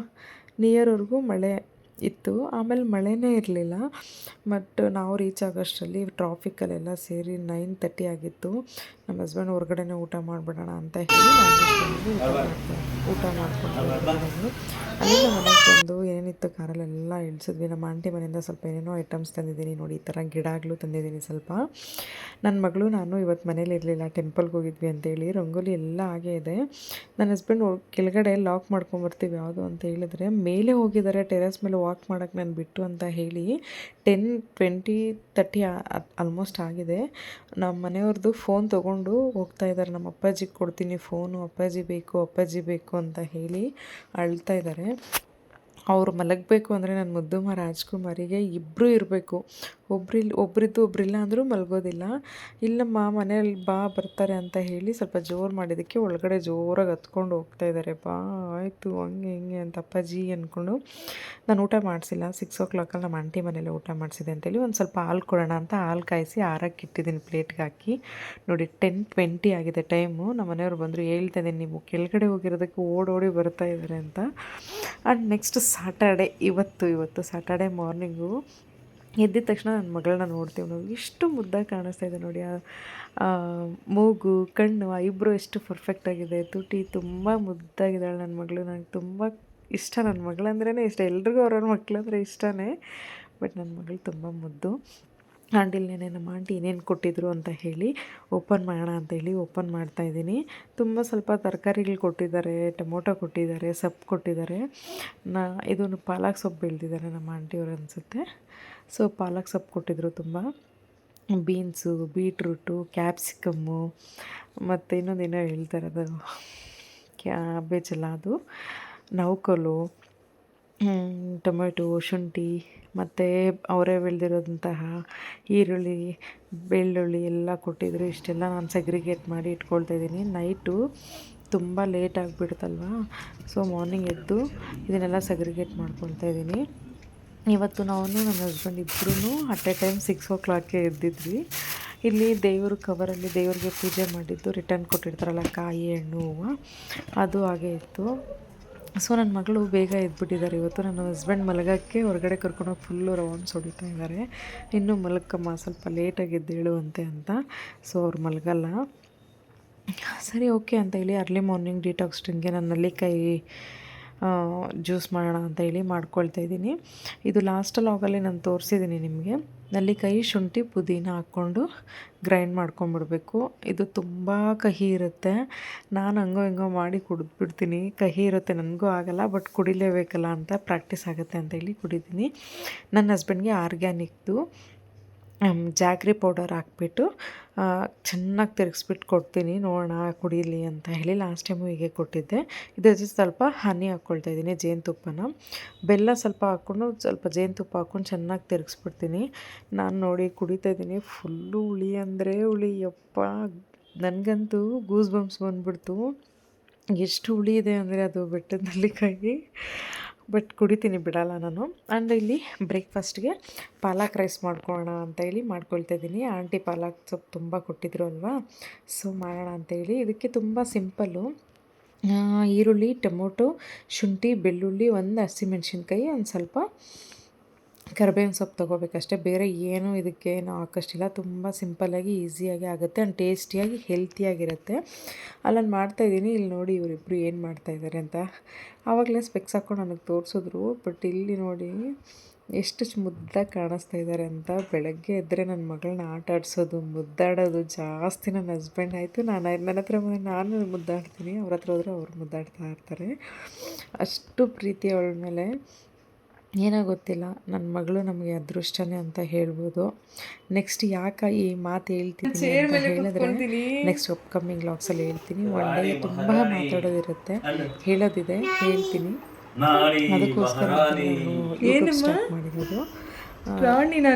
ನಿಯರ್ವರೆಗೂ ಮಳೆ ಇತ್ತು. ಆಮೇಲೆ ಮಳೆನೇ ಇರಲಿಲ್ಲ. ಬಟ್ ನಾವು ರೀಚ್ ಆಗೋಷ್ಟರಲ್ಲಿ ಟ್ರಾಫಿಕಲ್ಲೆಲ್ಲ ಸೇರಿ 9:30 ಆಗಿತ್ತು. ನಮ್ಮ ಹಸ್ಬೆಂಡ್ ಹೊರಗಡೆನೇ ಊಟ ಮಾಡಿಬಿಡೋಣ ಅಂತ ಹೇಳಿ ಊಟ ಮಾಡ್ಕೊಂಡು ಅಲ್ಲಿಂದ ಮನೆಗೆ ಬಂದು ಏನೇನಿತ್ತು ಕಾರಲ್ಲೆಲ್ಲ ಇಳಿಸಿದ್ವಿ. ನಮ್ಮ ಆಂಟಿ ಮನೆಯಿಂದ ಸ್ವಲ್ಪ ಏನೇನೋ ಐಟಮ್ಸ್ ತಂದಿದ್ದೀನಿ ನೋಡಿ, ಈ ಥರ ಗಿಡಗಳು ತಂದಿದ್ದೀನಿ ಸ್ವಲ್ಪ. ನನ್ನ ಮಗಳು ನಾನು ಇವತ್ತು ಮನೇಲಿ ಇರಲಿಲ್ಲ, ಟೆಂಪಲ್ಗೆ ಹೋಗಿದ್ವಿ ಅಂತೇಳಿ. ರಂಗೋಲಿ ಎಲ್ಲ ಹಾಗೇ ಇದೆ. ನನ್ನ ಹಸ್ಬೆಂಡ್ ಕೆಳಗಡೆ ಲಾಕ್ ಮಾಡ್ಕೊಂಬರ್ತೀವಿ ಯಾವುದು ಅಂತ ಹೇಳಿದ್ರೆ, ಮೇಲೆ ಹೋಗಿದ್ದಾರೆ ಟೆರೆಸ್ ಮೇಲೆ ವಾಕ್ ಮಾಡೋಕ್ಕೆ ನಾನು ಬಿಟ್ಟು ಅಂತ ಹೇಳಿ. 10:20-30 ಆಲ್ಮೋಸ್ಟ್ ಆಗಿದೆ. ನಮ್ಮ ಮನೆಯವ್ರದ್ದು ಫೋನ್ ತೊಗೊಂಡು ಹೋಗ್ತಾಯಿದ್ದಾರೆ. ನಮ್ಮ ಅಪ್ಪಾಜಿಗೆ ಕೊಡ್ತೀನಿ ಫೋನು, ಅಪ್ಪಾಜಿ ಬೇಕು ಅಂತ ಹೇಳಿ ಅಳ್ತಾ ಇದ್ದಾರೆ. ಅವರು ಮಲಗಬೇಕು ಅಂದರೆ ನನ್ನ ಮುದ್ದುಮ್ಮ ರಾಜ್ಕುಮಾರಿಗೆ ಇಬ್ಬರು ಇರಬೇಕು. ಒಬ್ರಿದ್ದು ಒಬ್ರಿಲ್ಲ ಅಂದರೂ ಮಲಗೋದಿಲ್ಲ. ಇಲ್ಲಮ್ಮ ಮನೇಲಿ ಬರ್ತಾರೆ ಅಂತ ಹೇಳಿ ಸ್ವಲ್ಪ ಜೋರು ಮಾಡಿದ್ದಕ್ಕೆ ಒಳಗಡೆ ಜೋರಾಗಿ ಹತ್ಕೊಂಡು ಹೋಗ್ತಾ ಇದ್ದಾರೆ. ಬಾ ಆಯಿತು ಹಂಗೆ ಹಿಂಗೆ ಅಂತ ಅಪ್ಪಾಜಿ ಅಂದ್ಕೊಂಡು ನಾನು ಊಟ ಮಾಡಿಸಿಲ್ಲ. 6 ನಮ್ಮ ಆಂಟಿ ಮನೇಲಿ ಊಟ ಮಾಡಿಸಿದೆ ಅಂತೇಳಿ ಒಂದು ಸ್ವಲ್ಪ ಹಾಲು ಕೊಡೋಣ ಅಂತ ಹಾಲು ಕಾಯಿಸಿ ಆರಕ್ಕೆ ಇಟ್ಟಿದ್ದೀನಿ ಪ್ಲೇಟ್ಗೆ ಹಾಕಿ. ನೋಡಿ 10:20 ಆಗಿದೆ ಟೈಮು. ನಮ್ಮ ಮನೆಯವ್ರು ಬಂದರು. ಹೇಳ್ತಾ ಇದ್ದೀನಿ ನೀವು ಕೆಳಗಡೆ ಹೋಗಿರೋದಕ್ಕೆ ಓಡೋಡಿ ಬರ್ತಾ ಇದ್ದಾರೆ ಅಂತ. ಆ್ಯಂಡ್ ನೆಕ್ಸ್ಟ್ ಸ್ಯಾಟರ್ಡೆ ಇವತ್ತು ಸ್ಯಾಟರ್ಡೆ ಮಾರ್ನಿಂಗು ಎದ್ದಿದ ತಕ್ಷಣ ನನ್ನ ಮಗಳನ್ನ ನೋಡ್ತೀವಿ ನಾವು. ಎಷ್ಟು ಮುದ್ದಾಗಿ ಕಾಣಿಸ್ತಾ ಇದೆ ನೋಡಿ. ಮೂಗು, ಕಣ್ಣು, ಐಬ್ರೋ ಎಷ್ಟು ಪರ್ಫೆಕ್ಟಾಗಿದೆ. ತುಟಿ ತುಂಬ ಮುದ್ದಾಗಿದ್ದಾಳೆ ನನ್ನ ಮಗಳು. ನನಗೆ ತುಂಬ ಇಷ್ಟ. ನನ್ನ ಮಗಳಂದ್ರೇ ಇಷ್ಟ. ಎಲ್ರಿಗೂ ಅವ್ರವ್ರ ಮಕ್ಕಳಂದ್ರೆ ಇಷ್ಟನೇ. ಬಟ್ ನನ್ನ ಮಗಳು ತುಂಬ ಮುದ್ದು. ಆಂಟಿಲ್ನೇನೆ ನಮ್ಮ ಆಂಟಿ ಏನೇನು ಕೊಟ್ಟಿದ್ರು ಅಂತ ಹೇಳಿ ಓಪನ್ ಮಾಡೋಣ ಅಂತೇಳಿ ಓಪನ್ ಮಾಡ್ತಾಯಿದ್ದೀನಿ. ತುಂಬ ಸ್ವಲ್ಪ ತರಕಾರಿಗಳು ಕೊಟ್ಟಿದ್ದಾರೆ. ಟೊಮೊಟೊ ಕೊಟ್ಟಿದ್ದಾರೆ, ಸೊಪ್ಪು ಕೊಟ್ಟಿದ್ದಾರೆ. ಇದೊಂದು ಪಾಲಕ್ ಸೊಪ್ಪು ಬೆಳೆದಿದ್ದಾರೆ ನಮ್ಮ ಆಂಟಿಯವರು ಅನಿಸುತ್ತೆ. ಸೊ ಪಾಲಕ್ ಸೊಪ್ಪು ಕೊಟ್ಟಿದ್ದರು ತುಂಬ. ಬೀನ್ಸು, ಬೀಟ್ರೂಟು, ಕ್ಯಾಪ್ಸಿಕಮ್ಮು ಮತ್ತು ಇನ್ನೊಂದೇನೋ ಹೇಳ್ತಾರೆ ಅದು ಕ್ಯಾಬೇಜಲ್ಲ, ಅದು ನೌಕಲು, ಟೊಮೆಟೊ, ಶುಂಠಿ ಮತ್ತು ಅವರೇ ಬೆಳೆದಿರೋದಂತಹ ಈರುಳ್ಳಿ, ಬೆಳ್ಳುಳ್ಳಿ ಎಲ್ಲ ಕೊಟ್ಟಿದ್ರು. ಇಷ್ಟೆಲ್ಲ ನಾನು ಸೆಗ್ರಿಗೇಟ್ ಮಾಡಿ ಇಟ್ಕೊಳ್ತಾಯಿದ್ದೀನಿ. ನೈಟು ತುಂಬ ಲೇಟ್ ಆಗಿಬಿಡುತ್ತಲ್ವ, ಸೊ ಮಾರ್ನಿಂಗ್ ಎದ್ದು ಇದನ್ನೆಲ್ಲ ಸೆಗ್ರಿಗೇಟ್ ಮಾಡ್ಕೊಳ್ತಾಯಿದ್ದೀನಿ. ಇವತ್ತು ನನ್ನ ಹಸ್ಬೆಂಡ್ ಇಬ್ಬರೂ ಅಟ್ ಎ ಟೈಮ್ 6 ಎದ್ದಿದ್ವಿ. ಇಲ್ಲಿ ದೇವರು ಕವರಲ್ಲಿ ದೇವರಿಗೆ ಪೂಜೆ ಮಾಡಿದ್ದು ರಿಟರ್ನ್ ಕೊಟ್ಟಿರ್ತಾರಲ್ಲ, ಕಾಯಿ, ಹಣ್ಣು, ಹೂವು, ಅದು ಹಾಗೆ ಇತ್ತು. ಸೊ ನನ್ನ ಮಗಳು ಬೇಗ ಎದ್ಬಿಟ್ಟಿದ್ದಾರೆ ಇವತ್ತು. ನನ್ನ ಹಸ್ಬೆಂಡ್ ಮಲಗೋಕ್ಕೆ ಹೊರಗಡೆ ಕರ್ಕೊಂಡೋಗಿ ಫುಲ್ಲು ರೌಂಡ್ಸ್ ಹೊಡಿತಾ ಇದ್ದಾರೆ. ಇನ್ನೂ ಮಲಕ್ಕಮ್ಮ ಸ್ವಲ್ಪ ಲೇಟಾಗಿ ಎದ್ದೇಳುವಂತೆ ಅಂತ. ಸೊ ಅವ್ರು ಮಲಗಲ್ಲ. ಸರಿ ಓಕೆ ಅಂತ ಹೇಳಿ ಅರ್ಲಿ ಮಾರ್ನಿಂಗ್ ಡಿಟಾಕ್ಸ್ ಡ್ರಿಂಕ್ಗೆ ನಾನು ನೆಲ್ಲಿಕಾಯಿ ಜ್ಯೂಸ್ ಮಾಡೋಣ ಅಂತ ಹೇಳಿ ಮಾಡ್ಕೊಳ್ತಾ ಇದ್ದೀನಿ. ಇದು ಲಾಸ್ಟಲ್ಲಿ ಆವಾಗಲೇ ನಾನು ತೋರಿಸಿದ್ದೀನಿ ನಿಮಗೆ. ನೆಲ್ಲಿಕಾಯಿ, ಶುಂಠಿ, ಪುದೀನ ಹಾಕ್ಕೊಂಡು ಗ್ರೈಂಡ್ ಮಾಡ್ಕೊಂಬಿಡ್ಬೇಕು. ಇದು ತುಂಬ ಕಹಿ ಇರುತ್ತೆ. ನಾನು ಹಂಗೋ ಹಿಂಗೋ ಮಾಡಿ ಕುಡಿದ್ಬಿಡ್ತೀನಿ. ಕಹಿ ಇರುತ್ತೆ, ನನಗೂ ಆಗಲ್ಲ, ಬಟ್ ಕುಡಿಲೇಬೇಕಲ್ಲ ಅಂತ ಪ್ರಾಕ್ಟೀಸ್ ಆಗುತ್ತೆ ಅಂತೇಳಿ ಕುಡಿತೀನಿ. ನನ್ನ ಹಸ್ಬೆಂಡ್ಗೆ ಆರ್ಗ್ಯಾನಿಕ್ದು ಜಾಗ್ರಿ ಪೌಡರ್ ಹಾಕ್ಬಿಟ್ಟು ಚೆನ್ನಾಗಿ ತಿರುಗಿಸ್ಬಿಟ್ಟು ಕೊಡ್ತೀನಿ, ನೋಡೋಣ ಕುಡೀಲಿ ಅಂತ ಹೇಳಿ. ಲಾಸ್ಟ್ ಟೈಮು ಹೀಗೆ ಕೊಟ್ಟಿದ್ದೆ. ಇದ್ರ ಜೊತೆ ಸ್ವಲ್ಪ ಹನಿ ಹಾಕ್ಕೊಳ್ತಾಯಿದ್ದೀನಿ, ಜೇನುತುಪ್ಪನ. ಬೆಲ್ಲ ಸ್ವಲ್ಪ ಹಾಕ್ಕೊಂಡು ಸ್ವಲ್ಪ ಜೇನುತುಪ್ಪ ಹಾಕ್ಕೊಂಡು ಚೆನ್ನಾಗಿ ತಿರುಗಿಸ್ಬಿಡ್ತೀನಿ. ನಾನು ನೋಡಿ ಕುಡಿತಾಯಿದ್ದೀನಿ. ಫುಲ್ಲು ಹುಳಿ ಅಂದರೆ ಹುಳಿ. ಯಪ್ಪ, ನನಗಂತೂ ಗೂಸ್ ಬಂಪ್ಸ್ ಬಂದುಬಿಡ್ತು. ಎಷ್ಟು ಹುಳಿ ಇದೆ ಅಂದರೆ ಅದು ಬೆಟ್ಟದ ನೆಲ್ಲಿಕಾಯಿ. ಬಟ್ ಕುಡಿತೀನಿ, ಬಿಡಲ್ಲ ನಾನು. ಆ್ಯಂಡ್ ಇಲ್ಲಿ ಬ್ರೇಕ್ಫಾಸ್ಟ್ಗೆ ಪಾಲಕ್ ರೈಸ್ ಮಾಡ್ಕೊಳ್ಳೋಣ ಅಂತ ಹೇಳಿ ಮಾಡ್ಕೊಳ್ತಾಯಿದ್ದೀನಿ. ಆಂಟಿ ಪಾಲಕ್ ಸೊಪ್ಪು ತುಂಬ ಕೊಟ್ಟಿದ್ರು ಅಲ್ವಾ, ಸೊ ಮಾಡೋಣ ಅಂತೇಳಿ. ಇದಕ್ಕೆ ತುಂಬ ಸಿಂಪಲ್ಲು. ಈರುಳ್ಳಿ, ಟೊಮೊಟೊ, ಶುಂಠಿ, ಬೆಳ್ಳುಳ್ಳಿ, ಒಂದು ಹಸಿಮೆಣ್ಸಿನ್ಕಾಯಿ, ಒಂದು ಸ್ವಲ್ಪ ಕರಿಬೇವಿನ ಸೊಪ್ಪು ತೊಗೋಬೇಕಷ್ಟೇ. ಬೇರೆ ಏನೂ ಇದಕ್ಕೆ ನಾವು ಹಾಕೋಷ್ಟಿಲ್ಲ. ತುಂಬ ಸಿಂಪಲ್ಲಾಗಿ ಈಸಿಯಾಗಿ ಆಗುತ್ತೆ ಆ್ಯಂಡ್ ಟೇಸ್ಟಿಯಾಗಿ ಹೆಲ್ತಿಯಾಗಿರುತ್ತೆ. ಅಲ್ಲೊಂದು ಮಾಡ್ತಾಯಿದ್ದೀನಿ. ಇಲ್ಲಿ ನೋಡಿ ಇವರಿಬ್ಬರು ಏನು ಮಾಡ್ತಾಯಿದ್ದಾರೆ ಅಂತ. ಆವಾಗಲೇ ಸ್ಪೆಕ್ಸ್ ಹಾಕ್ಕೊಂಡು ನನಗೆ ತೋರಿಸಿದ್ರು. ಬಟ್ ಇಲ್ಲಿ ನೋಡಿ ಎಷ್ಟು ಮುದ್ದಾಗಿ ಕಾಣಿಸ್ತಾ ಇದ್ದಾರೆ ಅಂತ. ಬೆಳಗ್ಗೆ ಎದ್ದರೆ ನನ್ನ ಮಗಳನ್ನ ಆಟ ಆಡಿಸೋದು, ಮುದ್ದಾಡೋದು ಜಾಸ್ತಿ. ನನ್ನ ಹಸ್ಬೆಂಡ್ ಆಯಿತು, ನನ್ನ ಹತ್ರ ನಾನು ಮುದ್ದಾಡ್ತೀನಿ, ಅವ್ರ ಹತ್ರ ಹೋದರೆ ಅವ್ರು ಮುದ್ದಾಡ್ತಾ ಇರ್ತಾರೆ. ಅಷ್ಟು ಪ್ರೀತಿ ಅವಳ ಮೇಲೆ. ಏನೋ ಗೊತ್ತಿಲ್ಲ, ನನ್ನ ಮಗಳು ನಮಗೆ ಅದೃಷ್ಟನೇ ಅಂತ ಹೇಳ್ಬೋದು. ನೆಕ್ಸ್ಟ್ ಯಾಕೆ ಈ ಮಾತು ಹೇಳ್ತೀನಿ ಅಂತ ಹೇಳಿದ್ರೆ, ನೆಕ್ಸ್ಟ್ ಅಪ್ಕಮಿಂಗ್ ವ್ಲಾಗ್ಸಲ್ಲಿ ಹೇಳ್ತೀನಿ. ಒಳ್ಳೆಯ ತುಂಬ ಮಾತಾಡೋದಿರುತ್ತೆ, ಹೇಳೋದಿದೆ, ಹೇಳ್ತೀನಿ. ಅದಕ್ಕೋಸ್ಕರ ನಾನು ಸ್ಟಾರ್ಟ್ ಮಾಡಿರೋದು. ನೀನು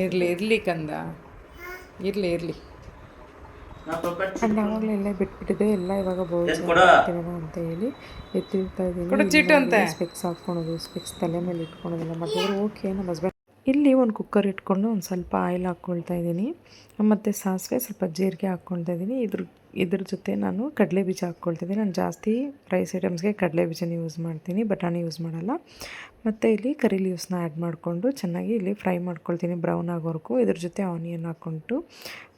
ಇರಲಿ ಕಂದ, ಇರಲಿ. ಆ್ಯಂಡ್ ಆವಾಗಲೇ ಎಲ್ಲ ಬಿಟ್ಬಿಟ್ಟಿದೆ. ಎಲ್ಲ ಇವಾಗ ಬೋಲ್ಸೋಣ ಅಂತ ಹೇಳಿ ಎತ್ತಿರ್ತಾ ಇದ್ದೀನಿ. ಸ್ಪೆಕ್ಸ್ ಹಾಕ್ಕೊಳೋದು, ಸ್ಪೆಕ್ಸ್ ತಲೆ ಮೇಲೆ ಇಟ್ಕೊಳೋದೆಲ್ಲ ಮಾಡಿದ್ರು. ಓಕೆ. ನಮ್ಮ ಹಸ್ಬೆಂಡ್ ಇಲ್ಲಿ ಒಂದು ಕುಕ್ಕರ್ ಇಟ್ಕೊಂಡು ಒಂದು ಸ್ವಲ್ಪ ಆಯಿಲ್ ಹಾಕ್ಕೊಳ್ತಾ ಇದ್ದೀನಿ, ಮತ್ತು ಸಾಸಿವೆ, ಸ್ವಲ್ಪ ಜೀರಿಗೆ ಹಾಕ್ಕೊಳ್ತಾ ಇದ್ದೀನಿ. ಇದ್ರ ಜೊತೆ ನಾನು ಕಡಲೆ ಬೀಜ ಹಾಕ್ಕೊಳ್ತಿದ್ದೀನಿ. ನಾನು ಜಾಸ್ತಿ ರೈಸ್ ಐಟಮ್ಸ್ಗೆ ಕಡಲೆ ಬೀಜನ ಯೂಸ್ ಮಾಡ್ತೀನಿ, ಬಟಾಣಿ ಯೂಸ್ ಮಾಡಲ್ಲ. ಮತ್ತು ಇಲ್ಲಿ ಕರಿ ಲೀವ್ಸ್ನ ಆ್ಯಡ್ ಮಾಡಿಕೊಂಡು ಚೆನ್ನಾಗಿ ಇಲ್ಲಿ ಫ್ರೈ ಮಾಡ್ಕೊಳ್ತೀನಿ, ಬ್ರೌನ್ ಆಗೋವರೆಗೂ. ಇದ್ರ ಜೊತೆ ಆನಿಯನ್ ಹಾಕ್ಕೊಂಡು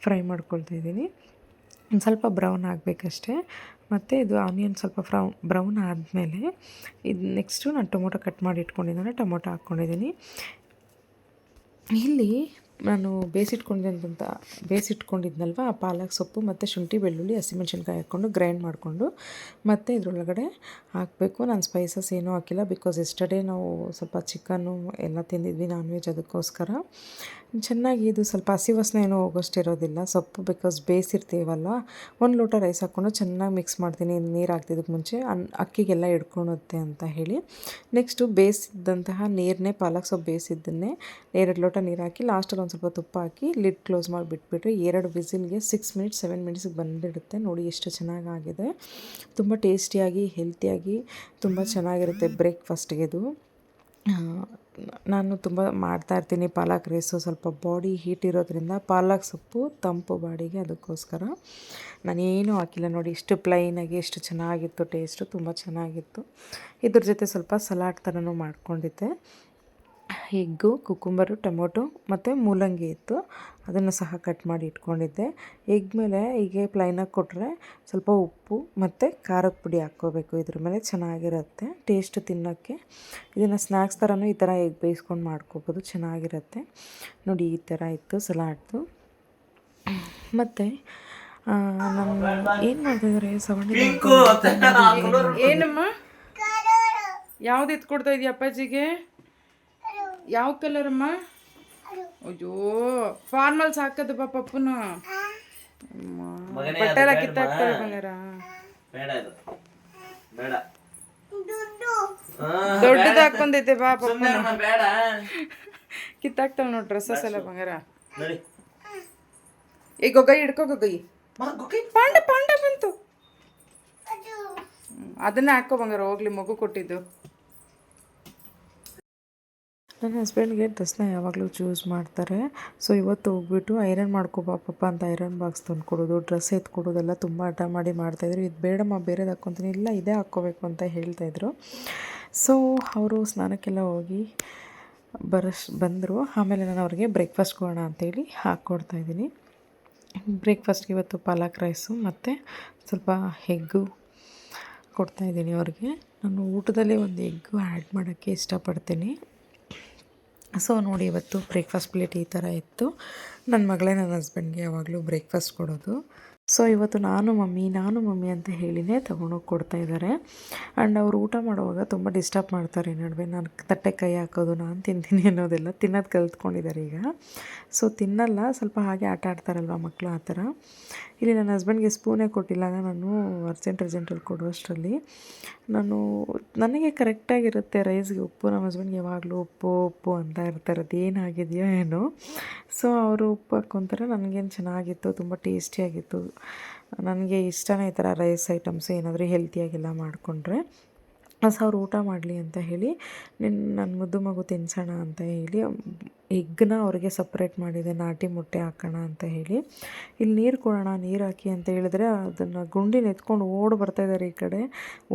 ಫ್ರೈ ಮಾಡ್ಕೊಳ್ತಾ ಇದ್ದೀನಿ. ಒಂದು ಸ್ವಲ್ಪ ಬ್ರೌನ್ ಆಗಬೇಕಷ್ಟೇ. ಮತ್ತು ಇದು ಆನಿಯನ್ ಸ್ವಲ್ಪ ಬ್ರೌನ್ ಆದಮೇಲೆ ಇದು ನೆಕ್ಸ್ಟು ನಾನು ಟೊಮೊಟೊ ಕಟ್ ಮಾಡಿ ಇಟ್ಕೊಂಡಿದ್ದಾನೆ, ಟೊಮೊಟೊ ಹಾಕ್ಕೊಂಡಿದ್ದೀನಿ. ಇಲ್ಲಿ ನಾನು ಬೇಯಿಸಿಟ್ಕೊಂಡಿದ್ನಲ್ವ ಆ ಪಾಲಕ್ ಸೊಪ್ಪು ಮತ್ತು ಶುಂಠಿ, ಬೆಳ್ಳುಳ್ಳಿ, ಹಸಿಮೆಣ್ಸಿನ್ಕಾಯಿ ಹಾಕ್ಕೊಂಡು ಗ್ರೈಂಡ್ ಮಾಡಿಕೊಂಡು ಮತ್ತು ಇದರೊಳಗಡೆ ಹಾಕಬೇಕು. ನಾನು ಸ್ಪೈಸಸ್ ಏನೂ ಹಾಕಿಲ್ಲ, ಬಿಕಾಸ್ ಎಸ್ಟರ್ಡೇ ನಾವು ಸ್ವಲ್ಪ ಚಿಕನ್ನು ಎಲ್ಲ ತಿಂದಿದ್ವಿ, ನಾನ್ ವೆಜ್, ಅದಕ್ಕೋಸ್ಕರ. ಚೆನ್ನಾಗಿ ಇದು ಸ್ವಲ್ಪ ಹಸಿ ವಾಸನೆ ಏನೂ ಹೋಗೋಷ್ಟು ಇರೋದಿಲ್ಲ ಸೊಪ್ಪು, ಬಿಕಾಸ್ ಬೇಯಿಸಿರ್ತೀವಲ್ಲ. 1 ಲೋಟ ರೈಸ್ ಹಾಕ್ಕೊಂಡು ಚೆನ್ನಾಗಿ ಮಿಕ್ಸ್ ಮಾಡ್ತೀನಿ ನೀರು ಹಾಕ್ತಿದ್ದಕ್ಕೆ ಮುಂಚೆ, ಅಕ್ಕಿಗೆಲ್ಲ ಹಿಡ್ಕೊಳುತ್ತೆ ಅಂತ ಹೇಳಿ. ನೆಕ್ಸ್ಟು ಬೇಯಿಸಿದ್ದಂತಹ ನೀರನ್ನೇ, ಪಾಲಕ್ ಸೊಪ್ಪು ಬೇಯಿಸಿದ್ದನ್ನೇ 2 ಲೋಟ ನೀರು ಹಾಕಿ ಲಾಸ್ಟಲ್ಲಿ ಒಂದು ಸ್ವಲ್ಪ ತುಪ್ಪ ಹಾಕಿ ಲಿಡ್ ಕ್ಲೋಸ್ ಮಾಡಿ ಬಿಟ್ಬಿಟ್ರೆ 2 ವಿಸಿಲ್ಗೆ 6 ಮಿನಿಟ್ಸ್ 7 ಮಿನಿಟ್ಸಿಗೆ ಬಂದಿಡುತ್ತೆ. ನೋಡಿ ಎಷ್ಟು ಚೆನ್ನಾಗಾಗಿದೆ. ತುಂಬ ಟೇಸ್ಟಿಯಾಗಿ ಹೆಲ್ತಿಯಾಗಿ ತುಂಬ ಚೆನ್ನಾಗಿರುತ್ತೆ ಬ್ರೇಕ್ಫಾಸ್ಟ್ಗೆ ಇದು. ನಾನು ತುಂಬ ಮಾಡ್ತಾಯಿರ್ತೀನಿ ಪಾಲಕ್ ರೈಸು. ಸ್ವಲ್ಪ ಬಾಡಿ ಹೀಟ್ ಇರೋದ್ರಿಂದ ಪಾಲಕ್ ಸೊಪ್ಪು ತಂಪು ಬಾಡಿಗೆ, ಅದಕ್ಕೋಸ್ಕರ ನಾನೇನು ಹಾಕಿಲ್ಲ. ನೋಡಿ ಎಷ್ಟು ಪ್ಲೈನಾಗಿ ಎಷ್ಟು ಚೆನ್ನಾಗಿತ್ತು ಟೇಸ್ಟು, ತುಂಬ ಚೆನ್ನಾಗಿತ್ತು. ಇದ್ರ ಜೊತೆ ಸ್ವಲ್ಪ ಸಲಾಡ್ ಥರನೂ ಮಾಡ್ಕೊಂಡಿದ್ದೆ. ಎಗ್ಗು, ಕುಕುಂಬರು, ಟೊಮೊಟೊ ಮತ್ತು ಮೂಲಂಗಿ ಇತ್ತು, ಅದನ್ನು ಸಹ ಕಟ್ ಮಾಡಿ ಇಟ್ಕೊಂಡಿದ್ದೆ. ಎಗ್ ಮೇಲೆ ಹೀಗೆ ಪ್ಲೈನಾಗಿ ಕೊಟ್ಟರೆ ಸ್ವಲ್ಪ ಉಪ್ಪು ಮತ್ತು ಖಾರದ ಪುಡಿ ಹಾಕ್ಕೋಬೇಕು, ಇದ್ರ ಮೇಲೆ ಚೆನ್ನಾಗಿರುತ್ತೆ ಟೇಸ್ಟ್ ತಿನ್ನೋಕ್ಕೆ. ಇದನ್ನು ಸ್ನ್ಯಾಕ್ಸ್ ಥರನೂ ಈ ಥರ ಎಗ್ ಬೇಯಿಸ್ಕೊಂಡು ಮಾಡ್ಕೋಬೋದು, ಚೆನ್ನಾಗಿರುತ್ತೆ. ನೋಡಿ ಈ ಥರ ಇತ್ತು ಸಲಾಡ್ದು. ಮತ್ತು ನಮ್ಮ ಏನು ಮಾಡ್ತಾಯಿದ್ದಾರೆ ಏನಮ್ಮ, ಯಾವ್ದು ಎತ್ಕೊಡ್ತಾ ಇದೀಯ ಅಪ್ಪಾಜಿಗೆ? ಯಾವ ಕಲರಮ್ಮ? ಅಯ್ಯೋ ಫಾರ್ಮಲ್ಸ್ ಹಾಕದು ಬಾ ಪಪ್ಪನ. ಬಟ್ಟೆ ಎಲ್ಲ ಕಿತ್ತಾಕ್ತಾರೆ ಬಂಗಾರ. ದೊಡ್ಡದು ಹಾಕೊಂಡೈತೆ ಬಾ ಪಪ್ಪನ. ಕಿತ್ತಾಕ್ತಾವ ನೋಡಿ ಡ್ರೆಸ್ಸಸ್ ಎಲ್ಲ ಬಂಗಾರ. ಈಗ ಗೊಗ್ಗೈ ಹಿಡ್ಕೋ, ಗೊಗ್ಗೈ ಪಾಂಡ ಪಾಂಡ ಬಂತು, ಅದನ್ನ ಹಾಕೋ ಬಂಗಾರ. ಹೋಗ್ಲಿ, ಮಗು ಕೊಟ್ಟಿದ್ದು. ನನ್ನ ಹಸ್ಬೆಂಡ್ಗೆ ಡ್ರೆಸ್ನ ಯಾವಾಗಲೂ ಚೂಸ್ ಮಾಡ್ತಾರೆ. ಸೊ ಇವತ್ತು ಹೋಗ್ಬಿಟ್ಟು ಐರನ್ ಮಾಡ್ಕೊಬಾ ಪಪ್ಪ ಅಂತ ಐರನ್ ಬಾಕ್ಸ್ ತಂದು ಕೊಡೋದು, ಡ್ರೆಸ್ ಎತ್ಕೊಡೋದೆಲ್ಲ ತುಂಬ ಹಠ ಮಾಡಿ ಮಾಡ್ತಾಯಿದ್ರು. ಇದು ಬೇಡಮ್ಮ ಬೇರೆದು ಹಾಕ್ಕೊತೀನಿ, ಇಲ್ಲ ಇದೇ ಹಾಕ್ಕೋಬೇಕು ಅಂತ ಹೇಳ್ತಾಯಿದ್ರು. ಸೊ ಅವರು ಸ್ನಾನಕ್ಕೆಲ್ಲ ಹೋಗಿ ಬಂದರು. ಆಮೇಲೆ ನಾನು ಅವ್ರಿಗೆ ಬ್ರೇಕ್ಫಾಸ್ಟ್ ಕೊಡೋಣ ಅಂತೇಳಿ ಹಾಕ್ಕೊಡ್ತಾಯಿದ್ದೀನಿ. ಬ್ರೇಕ್ಫಾಸ್ಟ್ಗೆ ಇವತ್ತು ಪಾಲಕ್ ರೈಸು ಮತ್ತು ಸ್ವಲ್ಪ ಎಗ್ಗು ಕೊಡ್ತಾಯಿದ್ದೀನಿ ಅವ್ರಿಗೆ. ನಾನು ಊಟದಲ್ಲಿ ಒಂದು ಎಗ್ಗು ಆ್ಯಡ್ ಮಾಡೋಕ್ಕೆ ಇಷ್ಟಪಡ್ತೀನಿ. ಸೊ ನೋಡಿ ಇವತ್ತು ಬ್ರೇಕ್ಫಾಸ್ಟ್ ಪ್ಲೇಟ್ ಈ ಥರ ಇತ್ತು. ನನ್ನ ಮಗಳೇ ನನ್ನ ಹಸ್ಬೆಂಡ್ಗೆ ಯಾವಾಗಲೂ ಬ್ರೇಕ್ಫಾಸ್ಟ್ ಕೊಡೋದು. ಸೊ ಇವತ್ತು ನಾನು ಮಮ್ಮಿ ಅಂತ ಹೇಳಿನೇ ತೊಗೊಂಡೋಗಿ ಕೊಡ್ತಾಯಿದ್ದಾರೆ. ಆ್ಯಂಡ್ ಅವರು ಊಟ ಮಾಡುವಾಗ ತುಂಬ ಡಿಸ್ಟರ್ಬ್ ಮಾಡ್ತಾರೆ ನಡುವೆ. ನಾನು ತಟ್ಟೆ ಕೈ ಹಾಕೋದು, ನಾನು ತಿಂತೀನಿ ಅನ್ನೋದೆಲ್ಲ ತಿನ್ನೋದು ಕಲ್ತ್ಕೊಂಡಿದ್ದಾರೆ ಈಗ. ಸೊ ತಿನ್ನಲ್ಲ, ಸ್ವಲ್ಪ ಹಾಗೆ ಆಟ ಆಡ್ತಾರಲ್ವ ಮಕ್ಕಳು, ಆ ಥರ. ಇಲ್ಲಿ ನನ್ನ ಹಸ್ಬೆಂಡ್ಗೆ ಸ್ಪೂನೇ ಕೊಟ್ಟಿಲ್ಲ ನಾನು ಅರ್ಜೆಂಟಲ್ಲಿ ಕೊಡುವಷ್ಟರಲ್ಲಿ. ನನಗೆ ಕರೆಕ್ಟಾಗಿರುತ್ತೆ ರೈಸ್ಗೆ ಉಪ್ಪು, ನಮ್ಮ ಹಸ್ಬೆಂಡ್ಗೆ ಯಾವಾಗಲೂ ಉಪ್ಪು ಅಂತ ಇರ್ತಾರೆ, ಅದೇನಾಗಿದೆಯೋ ಏನೋ. ಸೊ ಅವರು ಉಪ್ಪು ಹಾಕ್ಕೊತಾರೆ. ನನಗೇನು ಚೆನ್ನಾಗಿತ್ತು, ತುಂಬ ಟೇಸ್ಟಿಯಾಗಿತ್ತು. ನನಗೆ ಇಷ್ಟನೇ ಈ ಥರ ರೈಸ್ ಐಟಮ್ಸ್ ಏನಾದರೂ ಹೆಲ್ತಿಯಾಗೆಲ್ಲ ಮಾಡಿಕೊಂಡ್ರೆ. ಸೊ ಅವ್ರು ಊಟ ಮಾಡಲಿ ಅಂತ ಹೇಳಿ ನನ್ನ ಮುದ್ದು ಮಗು ತಿನ್ಸೋಣ ಅಂತ ಹೇಳಿ ಎಗ್ಗನ್ನ ಅವ್ರಿಗೆ ಸಪ್ರೇಟ್ ಮಾಡಿದೆ, ನಾಟಿ ಮೊಟ್ಟೆ ಹಾಕೋಣ ಅಂತ ಹೇಳಿ. ಇಲ್ಲಿ ನೀರು ಕೊಡೋಣ, ನೀರು ಹಾಕಿ ಅಂತ ಹೇಳಿದ್ರೆ ಅದನ್ನು ಗುಂಡಿನ ಎತ್ಕೊಂಡು ಓಡಿ ಬರ್ತಾಯಿದ್ದಾರೆ ಈ ಕಡೆ.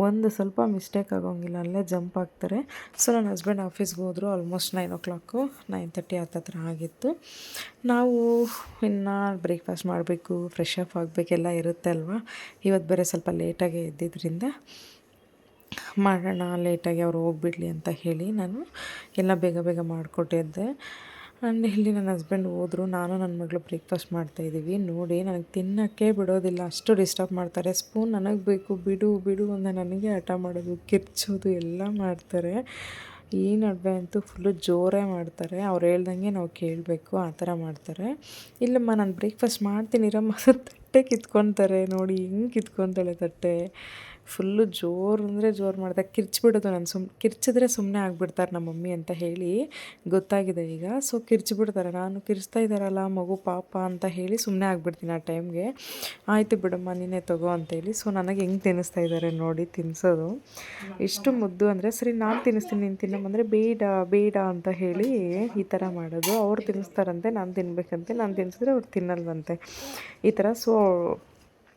ಒಂದು ಸ್ವಲ್ಪ ಮಿಸ್ಟೇಕ್ ಆಗೋಂಗಿಲ್ಲ, ಅಲ್ಲೇ ಜಂಪ್ ಆಗ್ತಾರೆ. ಸೊ ನನ್ನ ಹಸ್ಬೆಂಡ್ ಆಫೀಸ್ಗೆ ಹೋದರು. ಆಲ್ಮೋಸ್ಟ್ 9:00 9:30 ಹತ್ರ ಆಗಿತ್ತು. ನಾವು ಇನ್ನು ಬ್ರೇಕ್ಫಾಸ್ಟ್ ಮಾಡಬೇಕು, ಫ್ರೆಶ್ ಅಪ್ ಆಗಬೇಕೆಲ್ಲ ಇರುತ್ತೆ ಅಲ್ವಾ. ಇವತ್ತು ಬೇರೆ ಸ್ವಲ್ಪ ಲೇಟಾಗೆ ಎದ್ದಿದ್ದರಿಂದ ಮಾಡೋಣ, ಲೇಟಾಗಿ ಅವ್ರು ಹೋಗ್ಬಿಡ್ಲಿ ಅಂತ ಹೇಳಿ ನಾನು ಎಲ್ಲ ಬೇಗ ಮಾಡಿಕೊಟ್ಟಿದ್ದೆ. ಆ್ಯಂಡ್ ಇಲ್ಲಿ ನನ್ನ ಹಸ್ಬೆಂಡ್ ಹೋದರು, ನಾನು ನನ್ನ ಮಗಳು ಬ್ರೇಕ್ಫಾಸ್ಟ್ ಮಾಡ್ತಾಯಿದ್ದೀವಿ. ನೋಡಿ ನನಗೆ ತಿನ್ನೋಕ್ಕೆ ಬಿಡೋದಿಲ್ಲ, ಅಷ್ಟು ಡಿಸ್ಟರ್ಬ್ ಮಾಡ್ತಾರೆ. ಸ್ಪೂನ್ ನನಗೆ ಬೇಕು, ಬಿಡು ಅಂತ ನನಗೆ ಹಠ ಮಾಡೋದು, ಕಿರ್ಚೋದು ಎಲ್ಲ ಮಾಡ್ತಾರೆ. ಈ ನಡುವೆ ಅಂತೂ ಫುಲ್ಲು ಜೋರೇ ಮಾಡ್ತಾರೆ. ಅವ್ರು ಹೇಳ್ದಂಗೆ ನಾವು ಕೇಳಬೇಕು, ಆ ಥರ ಮಾಡ್ತಾರೆ. ಇಲ್ಲಮ್ಮ ನಾನು ಬ್ರೇಕ್ಫಾಸ್ಟ್ ಮಾಡ್ತೀನಿರಮ್ಮ, ತಟ್ಟೆ ಕಿತ್ಕೊತಾರೆ. ನೋಡಿ ಹಿಂಗೆ ಕಿತ್ಕೊತಾಳೆ ತಟ್ಟೆ. ಫುಲ್ಲು ಜೋರು ಅಂದರೆ ಜೋರು ಮಾಡ್ದೆ, ಕಿರ್ಚಿಬಿಡೋದು. ನಾನು ಕಿರ್ಚಿದ್ರೆ ಸುಮ್ಮನೆ ಆಗಿಬಿಡ್ತಾರೆ ನಮ್ಮ ಮಮ್ಮಿ ಅಂತ ಹೇಳಿ ಗೊತ್ತಾಗಿದೆ ಈಗ. ಸೊ ಕಿರ್ಚಿಬಿಡ್ತಾರೆ, ನಾನು ಕಿರ್ಚ್ತಾ ಇದ್ದಾರಲ್ಲ ಮಗು ಪಾಪ ಅಂತ ಹೇಳಿ ಸುಮ್ಮನೆ ಆಗಿಬಿಡ್ತೀನಿ ಆ ಟೈಮ್ಗೆ. ಆಯಿತು ಬಿಡಮ್ಮ ನೀನೇ ತಗೋ ಅಂತೇಳಿ. ಸೊ ನನಗೆ ಹೆಂಗೆ ತಿನ್ನಿಸ್ತಾ ಇದ್ದಾರೆ ನೋಡಿ, ತಿನ್ನಿಸೋದು ಎಷ್ಟು ಮುದ್ದು ಅಂದರೆ, ಸರಿ ನಾನು ತಿನ್ನಿಸ್ತೀನಿ ನೀನು ತಿನ್ನಮ್ಮಂದರೆ ಬೇಡ ಅಂತ ಹೇಳಿ ಈ ಥರ ಮಾಡೋದು. ಅವ್ರು ತಿನ್ನಿಸ್ತಾರಂತೆ, ನಾನು ತಿನ್ನಬೇಕಂತೆ, ನಾನು ತಿನ್ನಿಸಿದ್ರೆ ಅವ್ರು ತಿನ್ನಲ್ವಂತೆ, ಈ ಥರ. ಸೊ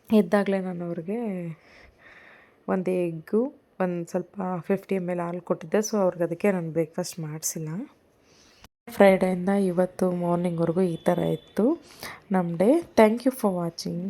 ಎದ್ದಾಗಲೇ ನಾನು ಅವ್ರಿಗೆ ಒಂದು ಎಗ್ಗು, ಒಂದು ಸ್ವಲ್ಪ 50 ml ಹಾಲು ಕೊಟ್ಟಿದ್ದೆ. ಸೊ ಅವ್ರಿಗೆ ಅದಕ್ಕೆ ನಾನು ಬ್ರೇಕ್ಫಾಸ್ಟ್ ಮಾಡಿಸಿಲ್ಲ. ಫ್ರೈಡೆಯಿಂದ ಇವತ್ತು ಮಾರ್ನಿಂಗ್ವರೆಗೂ ಈ ಥರ ಇತ್ತು ನಮ್ಮ day. Thank you for watching.